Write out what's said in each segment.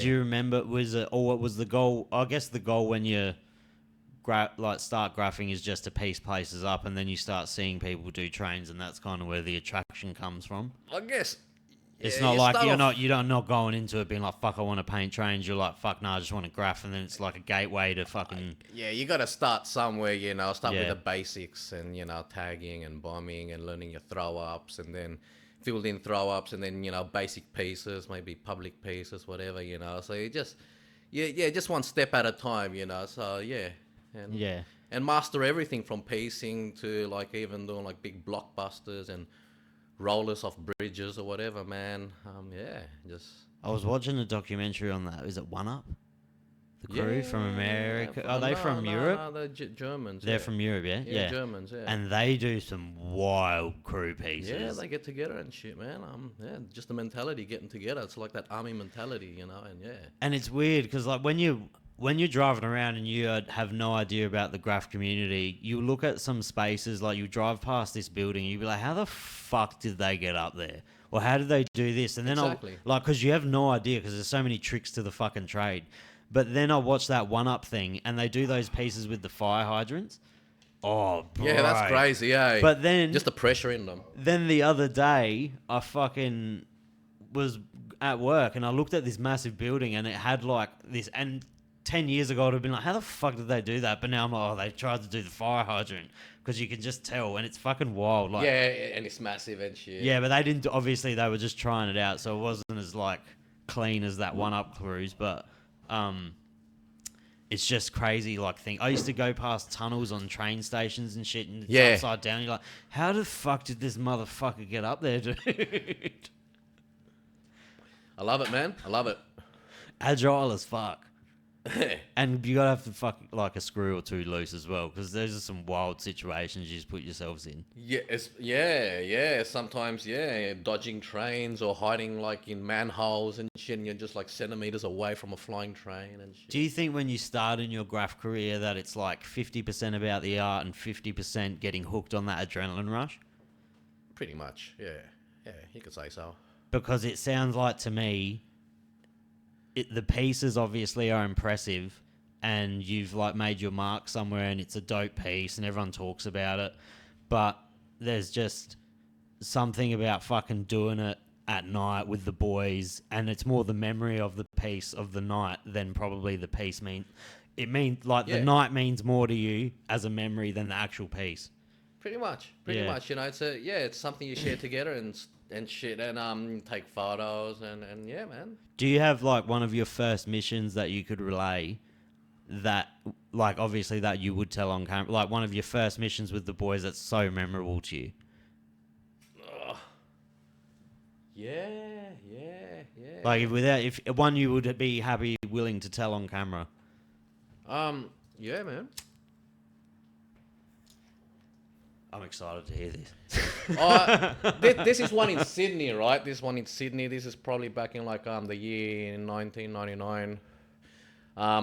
do you remember, what was the goal? I guess the goal when you start graphing is just to piece places up, and then you start seeing people do trains, and that's kind of where the attraction comes from. I guess. It's Yeah, not you like start you're not going into it being like, fuck, I want to paint trains. You're like, fuck, no, I just want to graph, and then it's like a gateway to fucking. Yeah, you got to start somewhere, start with Yeah. the basics and, tagging and bombing and learning your throw ups and then filled in throw ups and then, basic pieces, maybe public pieces, whatever, So you just one step at a time, So yeah. And, Yeah. and master everything from piecing to like even doing like big blockbusters and rollers off bridges or whatever, man. Just. I was watching a documentary on that. Is it One Up? The crew from America. Are they from Europe? No, they're Germans. They're from Europe, yeah? Yeah, Germans, yeah. And they do some wild crew pieces. Yeah, they get together and shit, man. Just the mentality getting together. It's like that army mentality, and yeah. And it's weird because like when you're driving around and you have no idea about the graph community, you look at some spaces, like you drive past this building, you'd be like, how the fuck did they get up there? Or how did they do this? And then Exactly. because you have no idea because there's so many tricks to the fucking trade. But then I watch that One Up thing and they do those pieces with the fire hydrants. Oh, bro. Yeah, that's crazy, yeah. But then just the pressure in them. Then the other day, I fucking was at work and I looked at this massive building and it had like this, and 10 years ago I'd have been like, how the fuck did they do that? But now I'm like, oh, they tried to do the fire hydrant because you can just tell, and it's fucking wild. Like, yeah, and it's massive and shit. yeah, but they didn't. Obviously, they were just trying it out, so it wasn't as like clean as that One Up cruise. But it's just crazy. Like, I used to go past tunnels on train stations and shit, and it's upside down. You're like, how the fuck did this motherfucker get up there, dude? I love it, man. I love it. Agile as fuck. And you gotta have to fuck like a screw or two loose as well, because those are some wild situations you just put yourselves in. Yeah. Sometimes, dodging trains or hiding like in manholes and shit, and you're just like centimeters away from a flying train and shit. Do you think when you start in your graph career that it's like 50% about the art and 50% getting hooked on that adrenaline rush? Pretty much, yeah, you could say so. Because it sounds like to me, the pieces obviously are impressive and you've like made your mark somewhere and it's a dope piece and everyone talks about it, but there's just something about fucking doing it at night with the boys, and it's more the memory of the piece of the night than probably the piece the night means more to you as a memory than the actual piece. Pretty much, it's something you share together and shit, and take photos and yeah, man. Do you have like one of your first missions that you could relay that, like, obviously that you would tell on camera, like one of your first missions with the boys that's so memorable to you? Yeah. Like if one you would be willing to tell on camera. Yeah, man. I'm excited to hear this. This is one in Sydney, right? This one in Sydney. This is probably back in like the year 1999.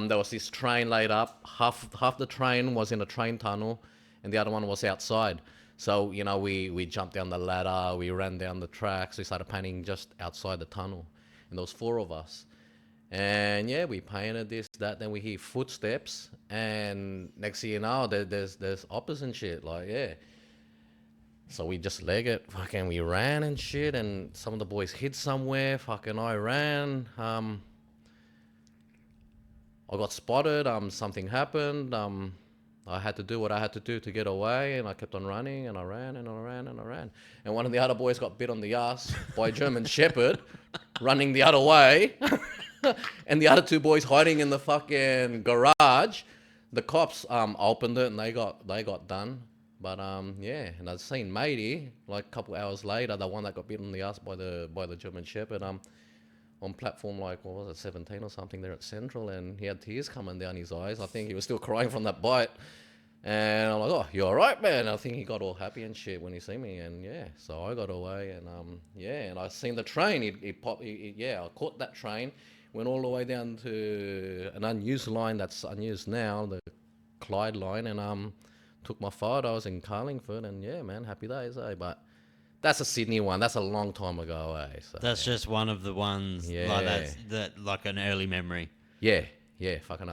There was this train laid up. Half the train was in a train tunnel, and the other one was outside. So we jumped down the ladder, we ran down the tracks, we started painting just outside the tunnel, and there was 4 of us. And yeah, we painted this, that, then we hear footsteps, and next thing you know, there's hoppers and shit, like, yeah. So we just leg it, fucking, we ran and shit, and some of the boys hid somewhere, fucking, I ran, I got spotted, something happened, I had to do what I had to do to get away, and I kept on running, and I ran, and I ran, and I ran. And one of the other boys got bit on the ass by a German Shepherd, running the other way. And the other 2 boys hiding in the fucking garage. The cops opened it, and they got done. But yeah, and I'd seen Matey, like a couple hours later, the one that got bit on the ass by the German Shepherd, on platform, like, what was it, 17 or something there at Central, and he had tears coming down his eyes. I think he was still crying from that bite. And I'm like, oh, you all right, man? I think he got all happy and shit when he seen me, and yeah, so I got away, and and I seen the train. I caught that train, went all the way down to an unused line that's unused now, the Clyde line, and took my photos in Carlingford, and yeah, man, happy days, eh? But That's a Sydney one. That's a long time ago, So, That's just one of the ones Yeah. like that like an early memory. yeah, fucking up.